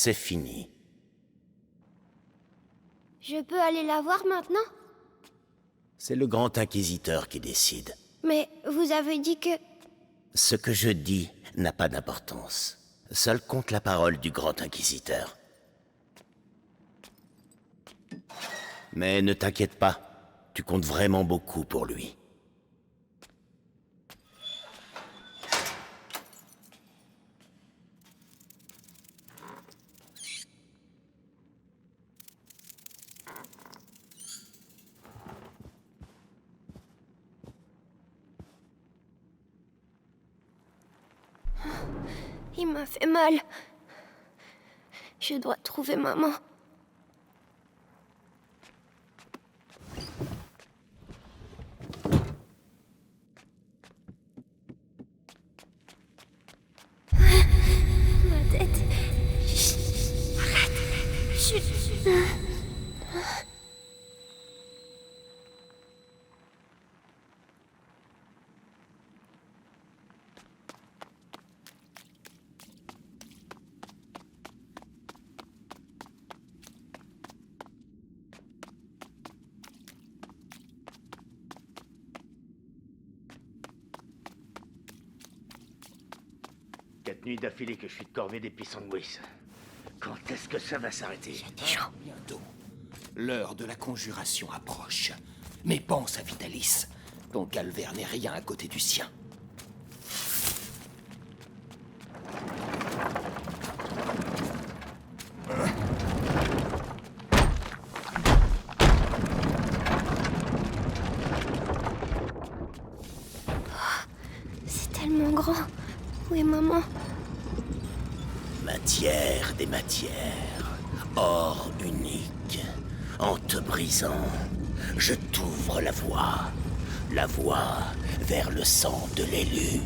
C'est fini. Je peux aller la voir maintenant? C'est le Grand Inquisiteur qui décide. Mais vous avez dit que... Ce que je dis n'a pas d'importance. Seule compte la parole du Grand Inquisiteur. Mais ne t'inquiète pas, tu comptes vraiment beaucoup pour lui. Il m'a fait mal. Je dois trouver maman. Ma tête. Chut. Arrête. Chut. Quatre nuits d'affilée que je suis de corvée des pissenlouis. Quand est-ce que ça va s'arrêter? Bientôt. L'heure de la conjuration approche. Mais pense à Vitalis. Ton calvaire n'est rien à côté du sien. C'est tellement grand. Où est maman? Matière des matières, or unique. En te brisant, je t'ouvre la voie vers le sang de l'élu.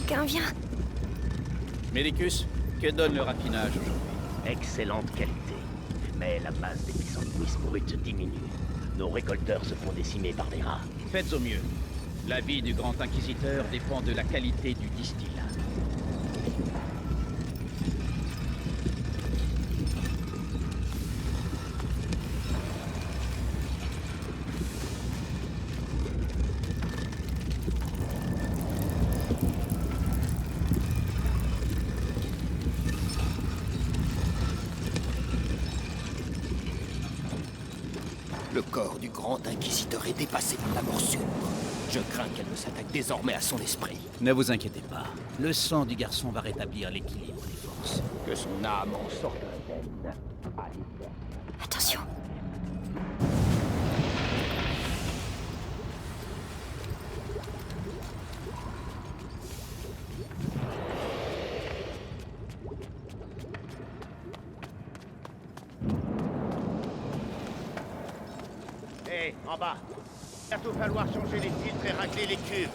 Quelqu'un vient. Médicus, que donne le raffinage aujourd'hui? Excellente qualité. Mais la masse des pissenlouis brutes diminue. Nos récolteurs se font décimer par les rats. Faites au mieux. La vie du Grand Inquisiteur dépend de la qualité du distillat. Le corps du Grand Inquisiteur est dépassé par la morsure. Je crains qu'elle ne s'attaque désormais à son esprit. Ne vous inquiétez pas. Le sang du garçon va rétablir l'équilibre des forces. Que son âme en sorte indemne. Attention. Hé, en bas. Bientôt falloir changer les filtres et racler les cuves.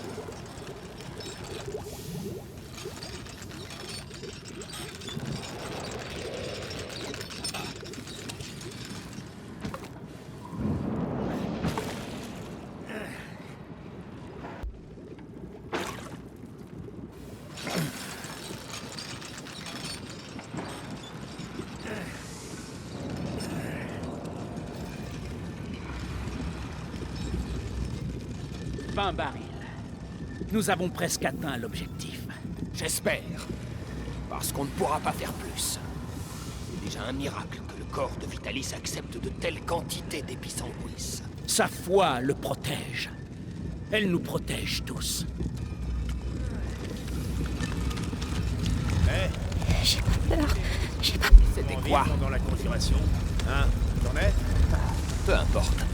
Barils. Nous avons presque atteint l'objectif. J'espère. Parce qu'on ne pourra pas faire plus. C'est déjà un miracle que le corps de Vitalis accepte de telles quantités d'épisanguis. Sa foi le protège. Elle nous protège tous. Hé, J'ai pas peur. J'ai pas... C'était quoi? dans la conjuration. Hein? T'en es? Peu importe.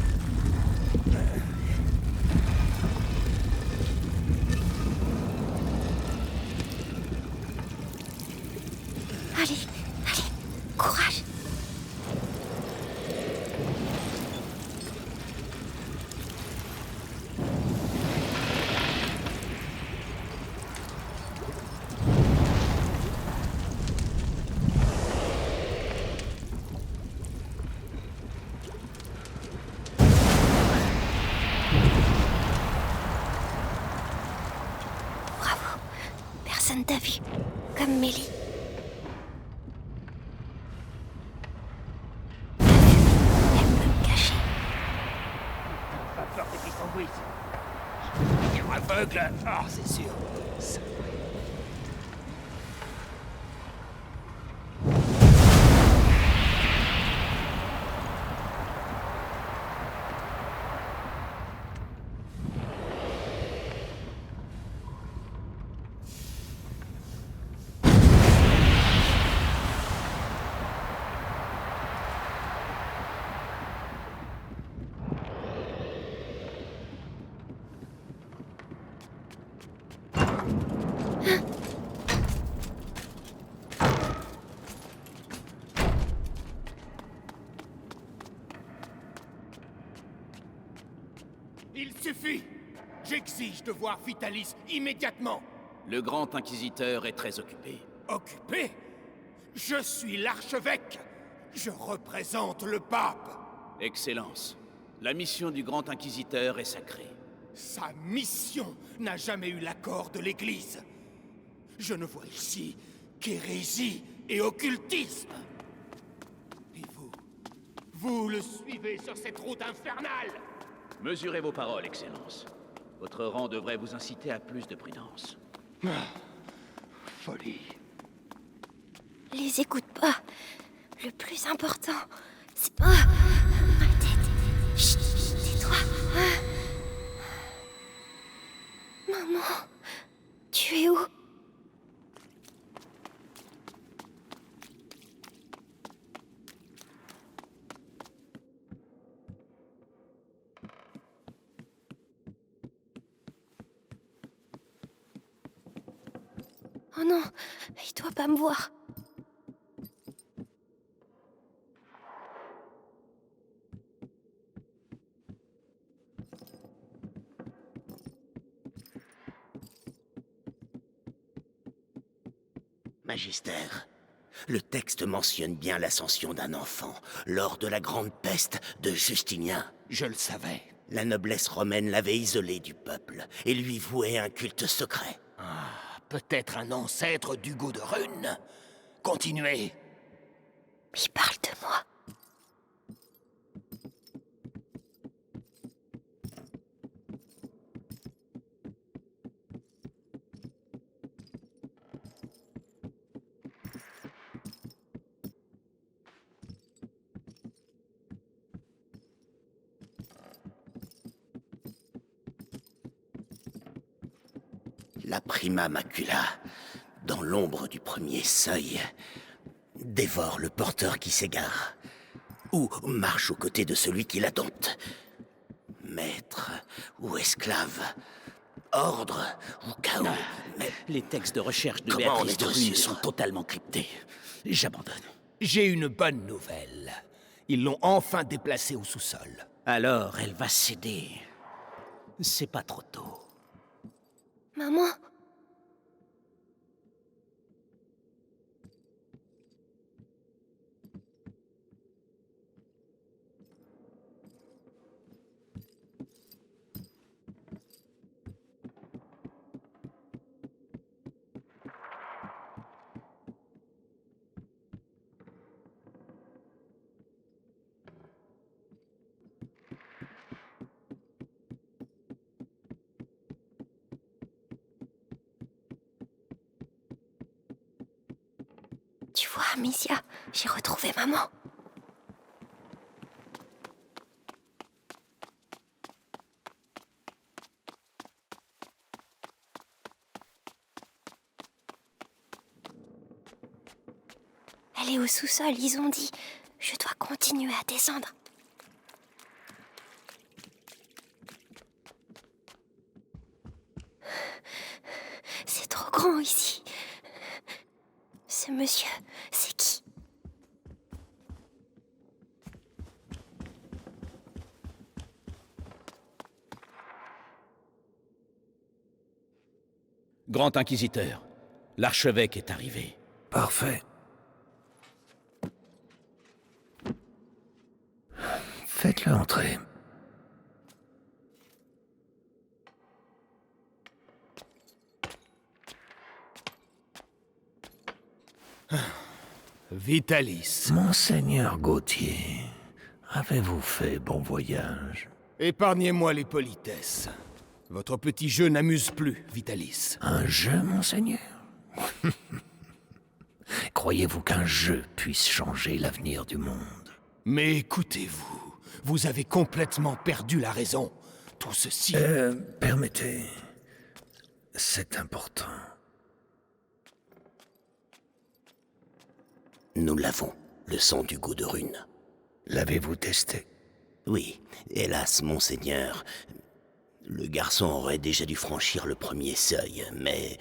Allez, allez, courage. t'a vu. Comme Mélie. Elle peut me cacher. Pas peur des pistons de Whis. Je vais devenir aveugle. Ah, c'est sûr. Ça- Il suffit! J'exige de voir Vitalis immédiatement! Le grand inquisiteur est très occupé. Occupé? Je suis l'archevêque! Je représente le pape! Excellence, la mission du grand inquisiteur est sacrée. Sa mission n'a jamais eu l'accord de l'Église. Je ne vois ici qu'hérésie et occultisme. Et vous le suivez sur cette route infernale! Mesurez vos paroles, Excellence. Votre rang devrait vous inciter à plus de prudence. Folie. Les écoute pas. Le plus important, c'est pas ma tête. Chut, tais-toi. Maman, tu es où? Oh non, il doit pas me voir. Magistère, le texte mentionne bien l'ascension d'un enfant lors de la grande peste de Justinien. Je le savais. La noblesse romaine l'avait isolé du peuple et lui vouait un culte secret. Peut-être un ancêtre d'Hugo de Rune. Continuez. Il parle de moi. La prima macula, dans l'ombre du premier seuil, dévore le porteur qui s'égare, ou marche aux côtés de celui qui la dompte. Maître ou esclave, ordre ou chaos, mais Les textes de recherche de Comment en Béatrice de êtes-vous Rune sûr sont totalement cryptés. J'abandonne. J'ai une bonne nouvelle. Ils l'ont enfin déplacée au sous-sol. Alors, elle va céder. C'est pas trop tôt. Maman, tu vois, Amicia, j'ai retrouvé maman. Elle est au sous-sol, ils ont dit. Je dois continuer à descendre. C'est trop grand ici. Ce monsieur, c'est qui? Grand inquisiteur, l'archevêque est arrivé. Parfait. Faites-le entrer. Vitalis, Monseigneur Gauthier, avez-vous fait bon voyage? épargnez-moi les politesses. Votre petit jeu n'amuse plus, Vitalis. Un jeu, monseigneur? Croyez-vous qu'un jeu puisse changer l'avenir du monde? Mais écoutez-vous, vous avez complètement perdu la raison. Tout ceci... Permettez... C'est important. Nous l'avons, le sang du goût de rune. L'avez-vous testé? Oui, hélas, monseigneur. Le garçon aurait déjà dû franchir le premier seuil, mais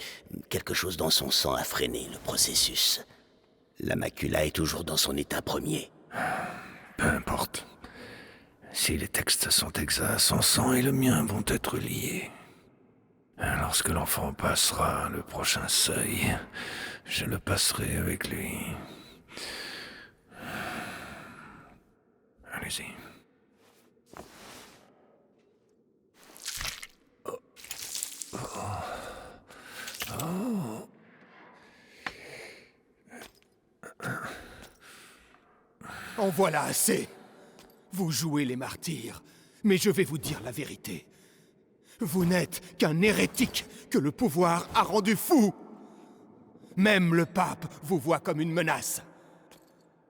quelque chose dans son sang a freiné le processus. La macula est toujours dans son état premier. Peu importe. Si les textes sont exacts, son sang et le mien vont être liés. Lorsque l'enfant passera le prochain seuil, je le passerai avec lui. Allez-y. En voilà assez. Vous jouez les martyrs, mais je vais vous dire la vérité. Vous n'êtes qu'un hérétique que le pouvoir a rendu fou. Même le pape vous voit comme une menace.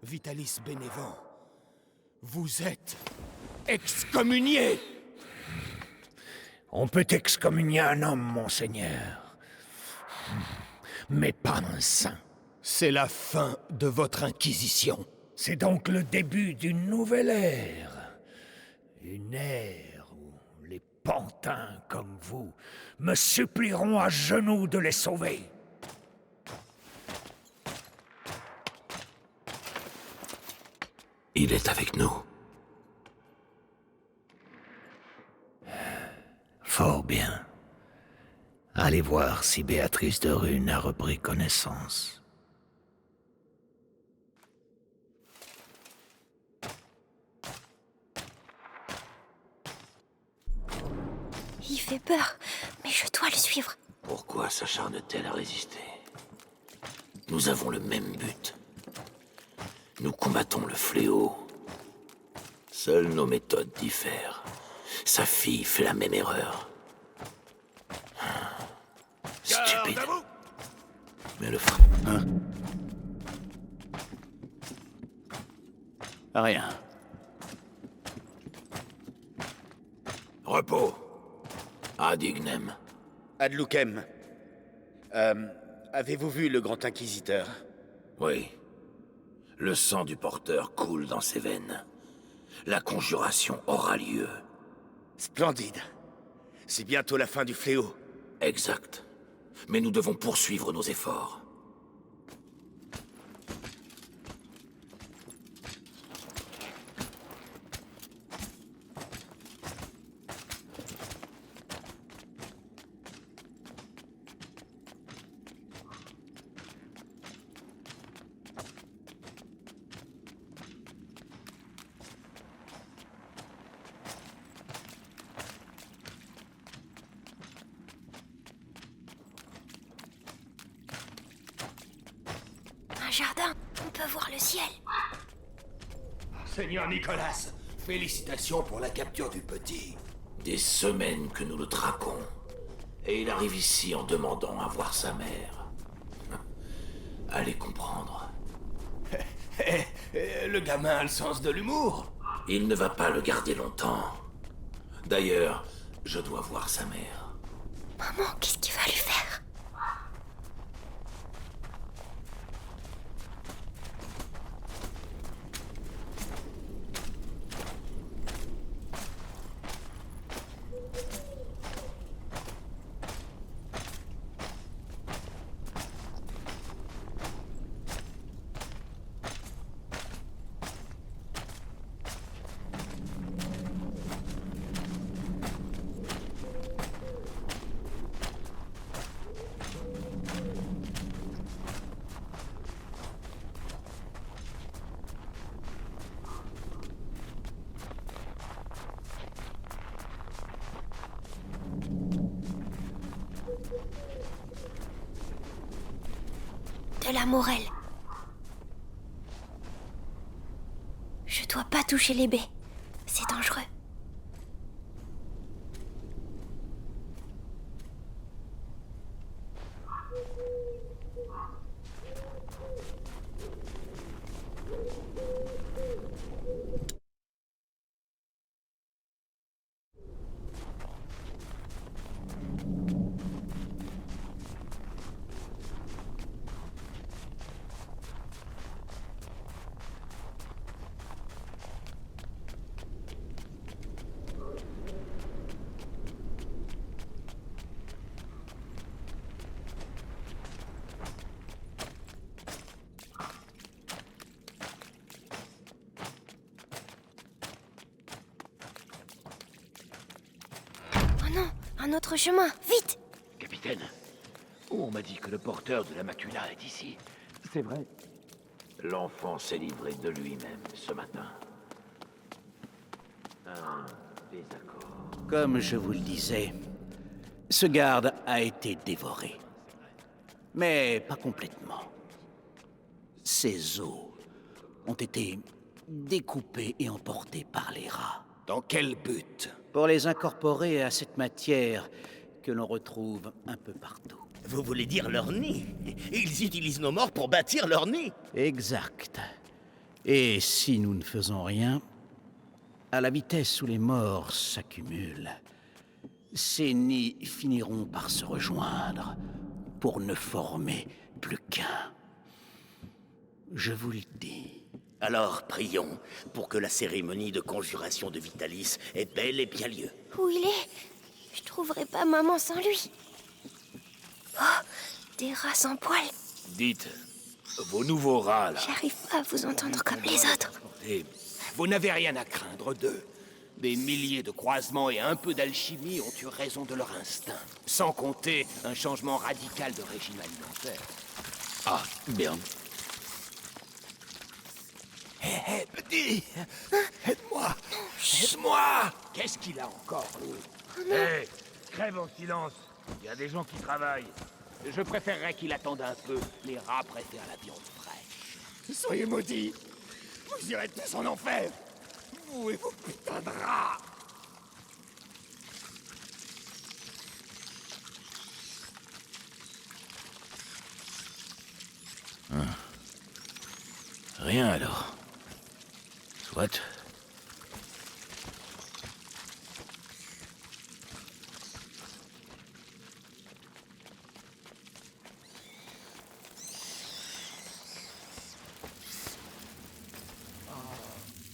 Vitalis Bénévent, vous êtes excommunié. On peut excommunier un homme, monseigneur. Mais pas un saint. C'est la fin de votre inquisition. C'est donc le début d'une nouvelle ère. Une ère où les pantins comme vous me supplieront à genoux de les sauver. Il est avec nous. Fort bien. Allez voir si Béatrice de Rune a repris connaissance. Il fait peur, mais je dois le suivre. Pourquoi s'acharne-t-elle à résister? Nous avons le même but. Nous combattons le fléau. Seules nos méthodes diffèrent. Sa fille fait la même erreur. Stupide. Mais le frère... Hein? Rien. Repos. Adignem. Adloukem. Avez-vous vu le grand inquisiteur? Oui. Le sang du porteur coule dans ses veines. La conjuration aura lieu. Splendide. C'est bientôt la fin du fléau. Exact. Mais nous devons poursuivre nos efforts. Un jardin, on peut voir le ciel. Seigneur Nicolas, félicitations pour la capture du petit. Des semaines que nous le traquons. Et il arrive ici en demandant à voir sa mère. Allez comprendre. Le gamin a le sens de l'humour. Il ne va pas le garder longtemps. D'ailleurs, je dois voir sa mère. Maman, qu'est-ce qu'il va lui faire? De la Morelle. dois pas toucher les baies. C'est dangereux. Oh non, un autre chemin, vite! Capitaine, on m'a dit que le porteur de la macula est ici. C'est vrai? L'enfant s'est livré de lui-même ce matin. Un désaccord. Comme je vous le disais, ce garde a été dévoré. Mais pas complètement. Ses os ont été découpés et emportés par les rats. Dans quel but? Pour les incorporer à cette matière que l'on retrouve un peu partout. Vous voulez dire leur nid? Ils utilisent nos morts pour bâtir leur nid? Exact. Et si nous ne faisons rien, à la vitesse où les morts s'accumulent, ces nids finiront par se rejoindre pour ne former plus qu'un. Je vous le dis. Alors prions pour que la cérémonie de conjuration de Vitalis ait bel et bien lieu. Où il est? Je trouverai pas maman sans lui. Oh, des rats sans poils. Dites, vos nouveaux rats, là, J'arrive pas à vous entendre comme les autres. et vous n'avez rien à craindre d'eux. Des milliers de croisements et un peu d'alchimie ont eu raison de leur instinct. Sans compter un changement radical de régime alimentaire. Ah, bien. Hé, petit! Aide-moi! Aide-moi! Qu'est-ce qu'il a encore, lui? Hé, crève en silence. Il y a des gens qui travaillent. Je préférerais qu'il attende un peu. Les rats préfèrent la viande fraîche. Soyez maudits! Vous irez tous en enfer! Vous et vos putains de rats! Rien alors. Soit.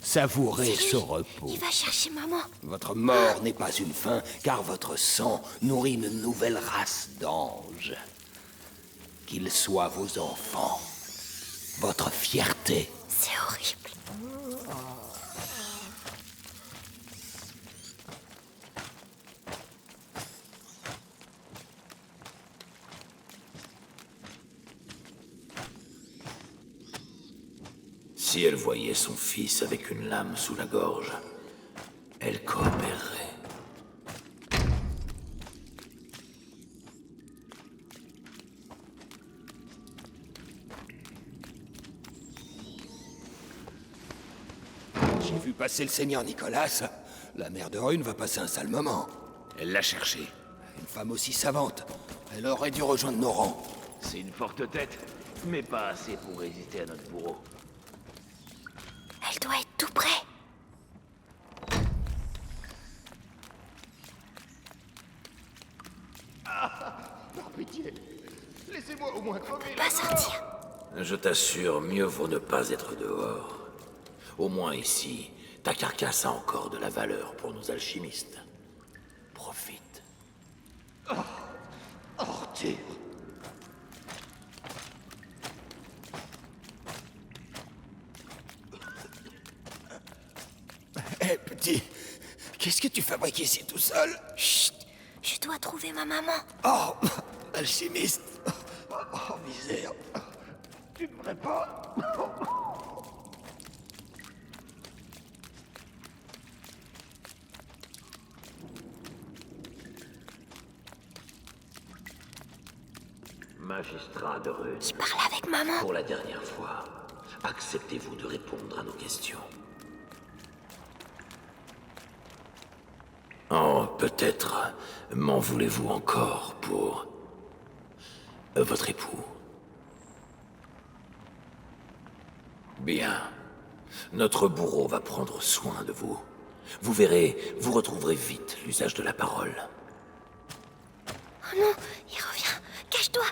Savourez ce repos. Il va chercher maman. Votre mort n'est pas une fin, car votre sang nourrit une nouvelle race d'anges. Qu'ils soient vos enfants, votre fierté. C'est horrible. Si elle voyait son fils avec une lame sous la gorge, elle coopérerait. J'ai vu passer le seigneur Nicolas. La mère de Rune va passer un sale moment. Elle l'a cherché. Une femme aussi savante, elle aurait dû rejoindre nos rangs. C'est une forte tête, mais pas assez pour résister à notre bourreau. Elle doit être tout près. Par pitié, laissez-moi au moins crever Pas sortir. Je t'assure, mieux vaut ne pas être dehors. Au moins ici, ta carcasse a encore de la valeur pour nos alchimistes. Profite. Arthur. Hé, petit, qu'est-ce que tu fabriques ici tout seul? Chut. Je dois trouver ma maman. Oh, alchimiste. Oh, misère. Tu ne devrais pas. Magistrat de Rune, Je parle avec maman. pour la dernière fois, acceptez-vous de répondre à nos questions? peut-être m'en voulez-vous encore pour votre époux. Bien. Notre bourreau va prendre soin de vous. Vous verrez, vous retrouverez vite l'usage de la parole. Oh non, il revient. Cache-toi.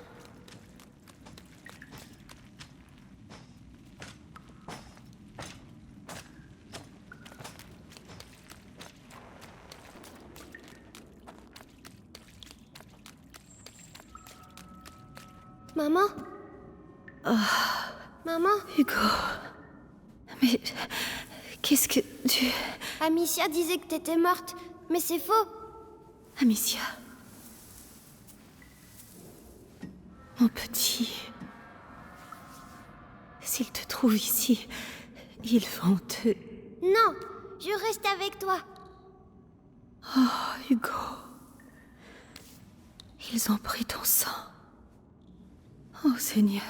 Maman? Maman? Hugo. Mais... qu'est-ce que tu... Amicia disait que t'étais morte, mais c'est faux. Amicia. Mon petit... S'ils te trouvent ici, ils vont te... Non, je reste avec toi. Oh, Hugo. Ils ont pris ton sang. Oh, Seigneur.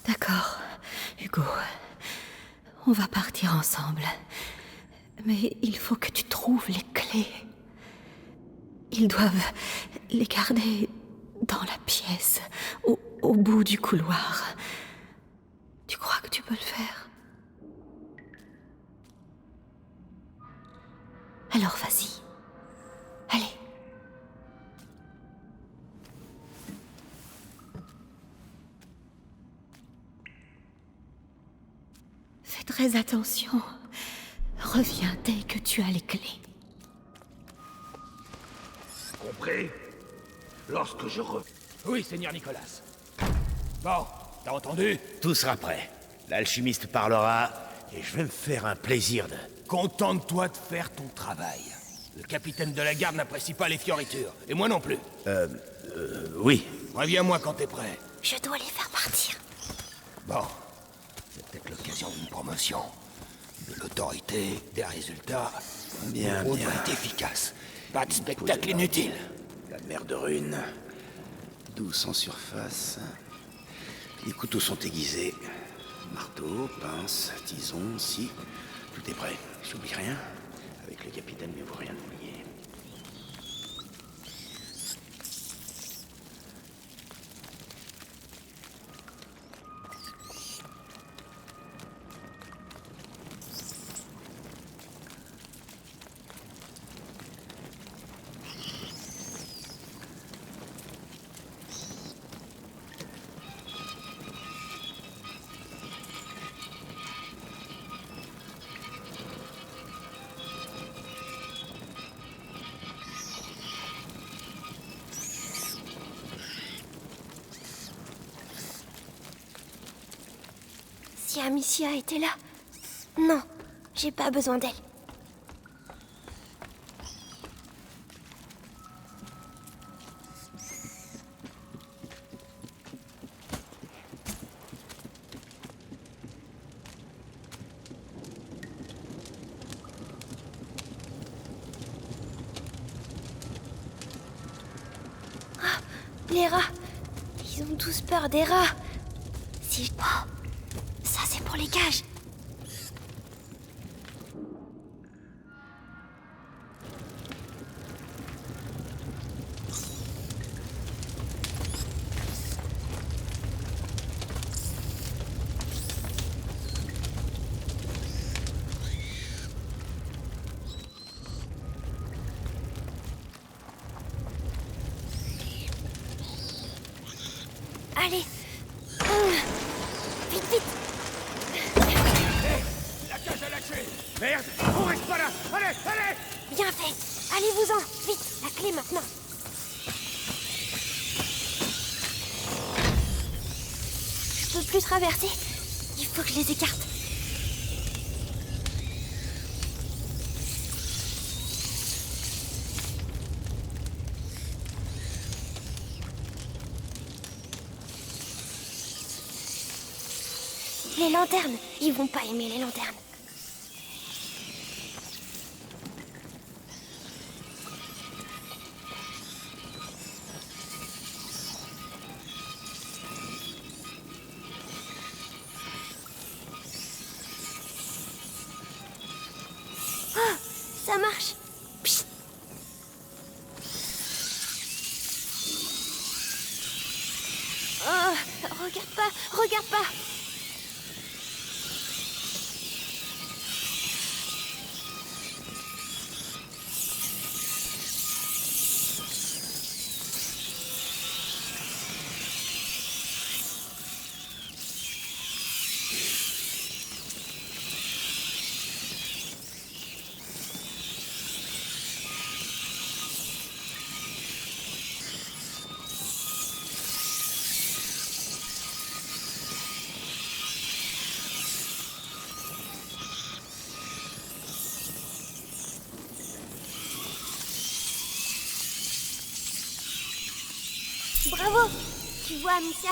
D'accord, Hugo. On va partir ensemble. Mais il faut que tu trouves les clés. Ils doivent les garder dans la pièce, au bout du couloir. Tu crois que tu peux le faire? Alors vas-y. Allez. Fais très attention. Reviens dès que tu as les clés. Compris? Lorsque je Oui, Seigneur Nicolas. Bon, t'as entendu? Tout sera prêt. L'alchimiste parlera et je vais me faire un plaisir de... Contente-toi de faire ton travail. Le capitaine de la garde n'apprécie pas les fioritures, et moi non plus. Oui. Reviens-moi quand t'es prêt. Je dois les faire partir. Bon, c'est peut-être l'occasion d'une promotion. De l'autorité, des résultats. Bien, Le bien. doit être efficace. Pas de spectacle inutile. La mer de runes. Douce en surface. Les couteaux sont aiguisés. Marteau, pince, tison, scie. Tout est prêt. J'oublie rien. Avec le capitaine, mais vous rien oublier. Si Amicia était là... Non, j'ai pas besoin d'elle. Ah, les rats. Ils ont tous peur des rats. Si je... Oh, ça c'est pour les cages. Allez. Vite, vite. La cage a lâché. Merde, on reste pas là. Allez, allez. Bien fait. Allez-vous-en. Vite, la clé maintenant. Je peux plus traverser. Il faut que je les écarte. Les lanternes. Ils vont pas aimer les lanternes. Oh, regarde pas, regarde pas. Bravo! Tu vois, Amicia,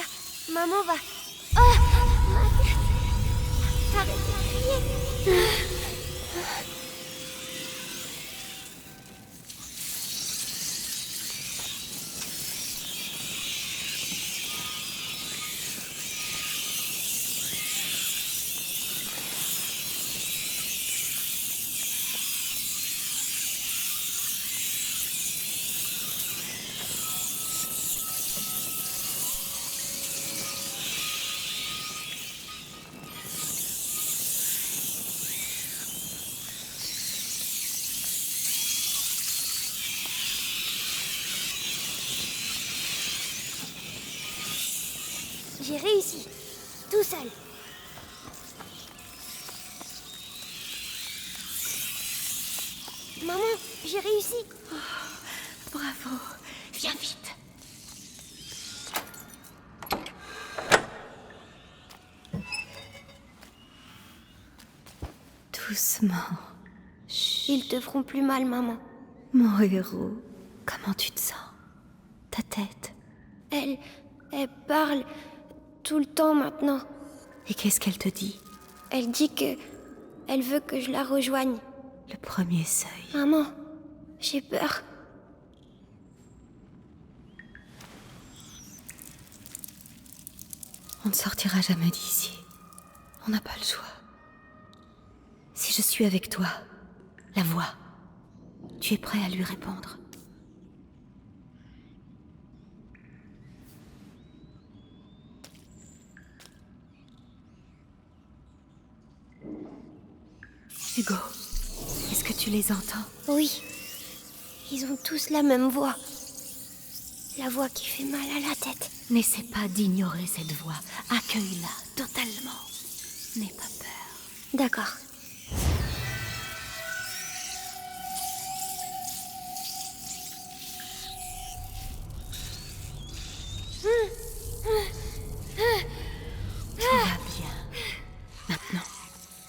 maman va... Oh! Ma tête! Arrête de crier! J'ai réussi, tout seul. Maman, j'ai réussi. Bravo. Viens vite. Doucement. Ils te feront plus mal, maman. Mon héros, comment tu te sens? Ta tête? Elle parle tout le temps maintenant. Et qu'est-ce qu'elle te dit? Elle dit que... elle veut que je la rejoigne. Le premier seuil. Maman, j'ai peur. On ne sortira jamais d'ici. On n'a pas le choix. Si je suis avec toi, la voix, tu es prêt à lui répondre? Hugo, est-ce que tu les entends? Oui. Ils ont tous la même voix. La voix qui fait mal à la tête. N'essaie pas d'ignorer cette voix. Accueille-la totalement. N'aie pas peur. D'accord. Tout va bien. Maintenant,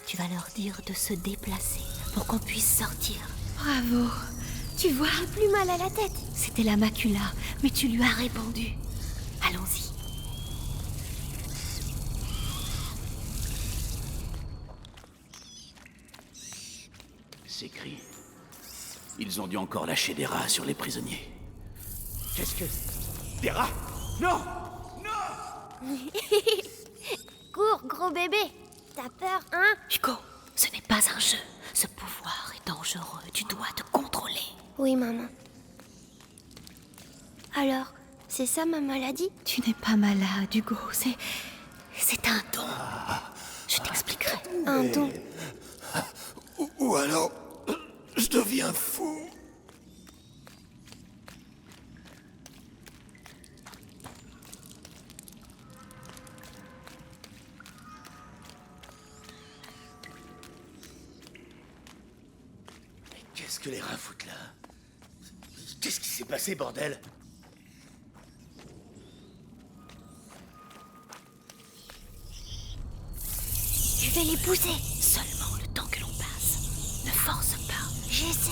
tu vas leur dire de se déplacer pour qu'on puisse sortir. Bravo. Tu vois, J'ai plus mal à la tête. c'était la macula, mais tu lui as répondu. Allons-y. Ces cris. Ils ont dû encore lâcher des rats sur les prisonniers. Qu'est-ce que... Des rats? Non! Cours, gros bébé. T'as peur, hein? Hugo, ce n'est pas un jeu. Ce pouvoir est dangereux. Tu dois te contrôler. Oui, maman. Alors, c'est ça ma maladie? Tu n'es pas malade, Hugo. C'est un don. Je t'expliquerai. Un don. Ou alors, je deviens fou. Mais qu'est-ce que les rats foutent là? Qu'est-ce qui s'est passé, bordel? Je vais les pousser. Seulement le temps que l'on passe. Ne force pas. J'essaie.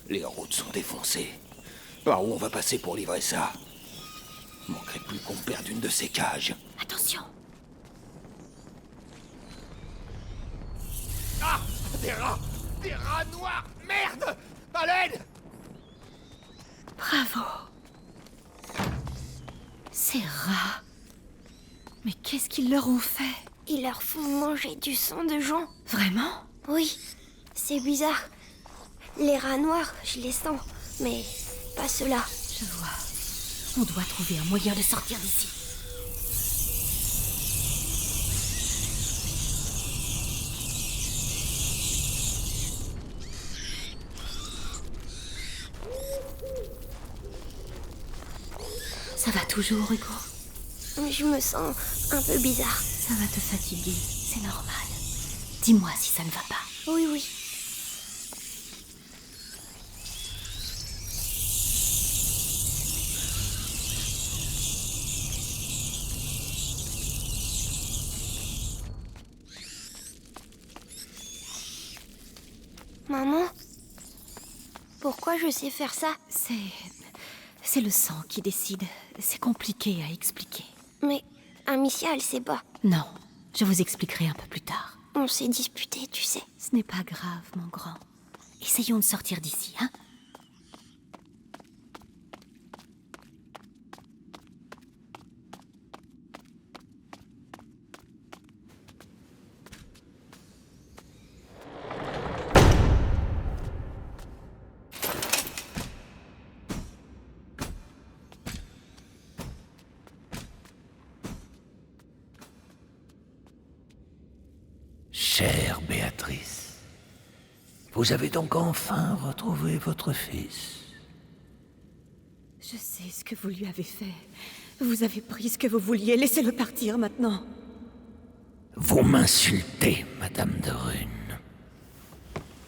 Les routes sont défoncées. Par où on va passer pour livrer ça? Manquerait plus qu'on perde une de ces cages. Attention, Des rats! Des rats noirs! Merde! À l'aide! Bravo. Ces rats. Mais qu'est-ce qu'ils leur ont fait? Ils leur font manger du sang de gens. Vraiment? Oui, c'est bizarre. Les rats noirs, je les sens, mais pas ceux-là. Je vois. On doit trouver un moyen de sortir d'ici. Ça va toujours, Hugo? Je me sens un peu bizarre. Ça va te fatiguer, c'est normal. Dis-moi si ça ne va pas. Oui, oui. Maman? Pourquoi je sais faire ça? C'est le sang qui décide. C'est compliqué à expliquer. Mais Amicia, elle sait pas. Non, je vous expliquerai un peu plus tard. On s'est disputés, tu sais. Ce n'est pas grave, mon grand. Essayons de sortir d'ici, hein? Chère Béatrice, vous avez donc enfin retrouvé votre fils. Je sais ce que vous lui avez fait. Vous avez pris ce que vous vouliez. Laissez-le partir maintenant. Vous m'insultez, Madame de Rune.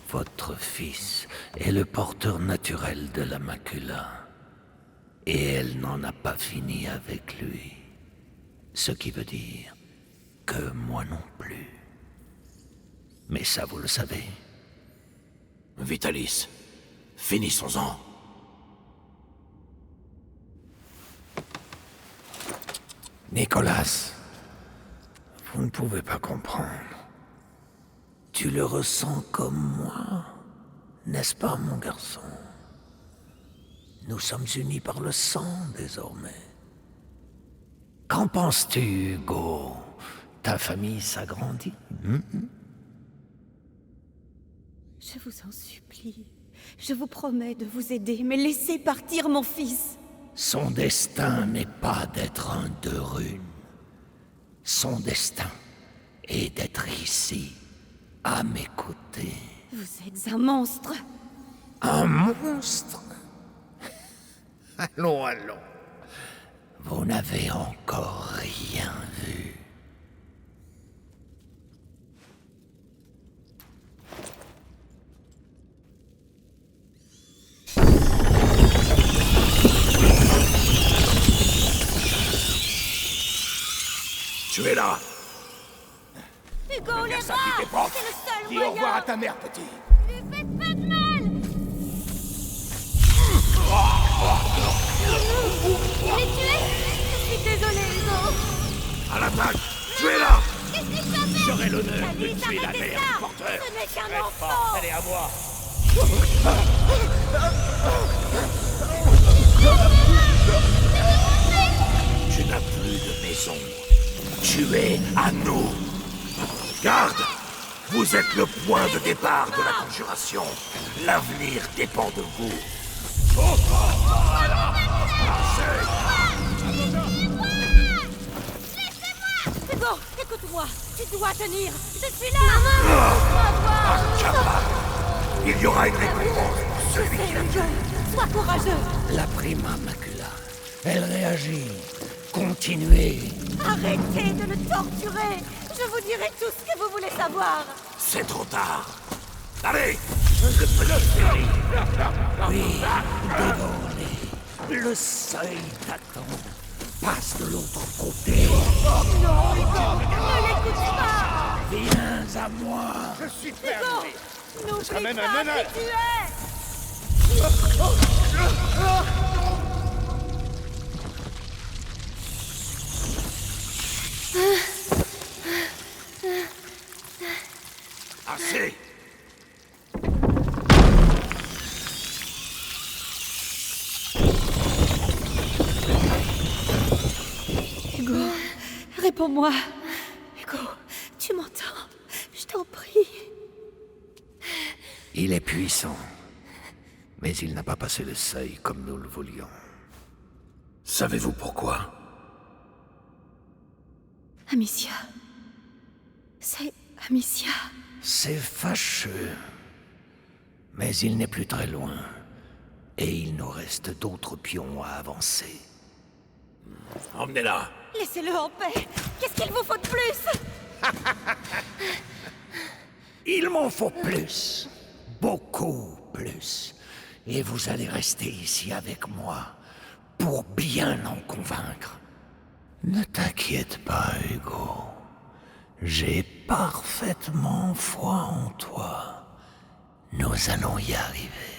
Votre fils est le porteur naturel de la macula. Et elle n'en a pas fini avec lui. Ce qui veut dire que moi non plus. Mais ça, vous le savez. Vitalis, finissons-en. Nicolas, vous ne pouvez pas comprendre. Tu le ressens comme moi, n'est-ce pas, mon garçon? Nous sommes unis par le sang, désormais. Qu'en penses-tu, Hugo? Ta famille s'agrandit? Je vous en supplie. Je vous promets de vous aider, mais laissez partir mon fils. Son destin n'est pas d'être un de Rune. Son destin est d'être ici, à mes côtés. Vous êtes un monstre. Un monstre? Allons, allons. Vous n'avez encore rien vu. Tu es là. Hugo, les Ça, rats! quittez pas. C'est le seul Dis moyen! au revoir à ta mère, petit. Lui faites pas de mal! Il est tué? Je suis désolée, Hugo! À l'attaque. Tu es là. Qu'est-ce qu'il t'a fait? J'aurai l'honneur de Alice, tuer la arrêtez mère ça! du porteur. Ce n'est qu'un enfant! Elle est à moi. Tu n'as plus de maison. Tu es à nous. Garde! Vous êtes le point de départ de la conjuration. L'avenir dépend de vous. Hugo, écoute-moi! Tu dois tenir! Je suis là! Maman! Incapable. Il y aura une récompense pour celui qui l'a tué. Sois courageux! La prima macula. Elle réagit. Continuez. Arrêtez de le torturer! Je vous dirai tout ce que vous voulez savoir! C'est trop tard. Allez! Le petit. Oui, dévorez. Le seuil t'attend. Passe de l'autre côté. Non, Hugo! Ne l'écoute pas! Viens à moi. Je suis prêt à Hugo! mourir. N'oublie même un pas honneur. qui tu es! Assez. Réponds-moi. Hugo, tu m'entends? Je t'en prie. Il est puissant, mais il n'a pas passé le seuil comme nous le voulions. Savez-vous pourquoi? Amicia. C'est Amicia. C'est fâcheux. Mais il n'est plus très loin. Et il nous reste d'autres pions à avancer. Emmenez-la. Laissez-le en paix. Qu'est-ce qu'il vous faut de plus? Il m'en faut plus. Beaucoup plus. Et vous allez rester ici avec moi pour bien en convaincre. Ne t'inquiète pas, Hugo. J'ai parfaitement foi en toi. Nous allons y arriver.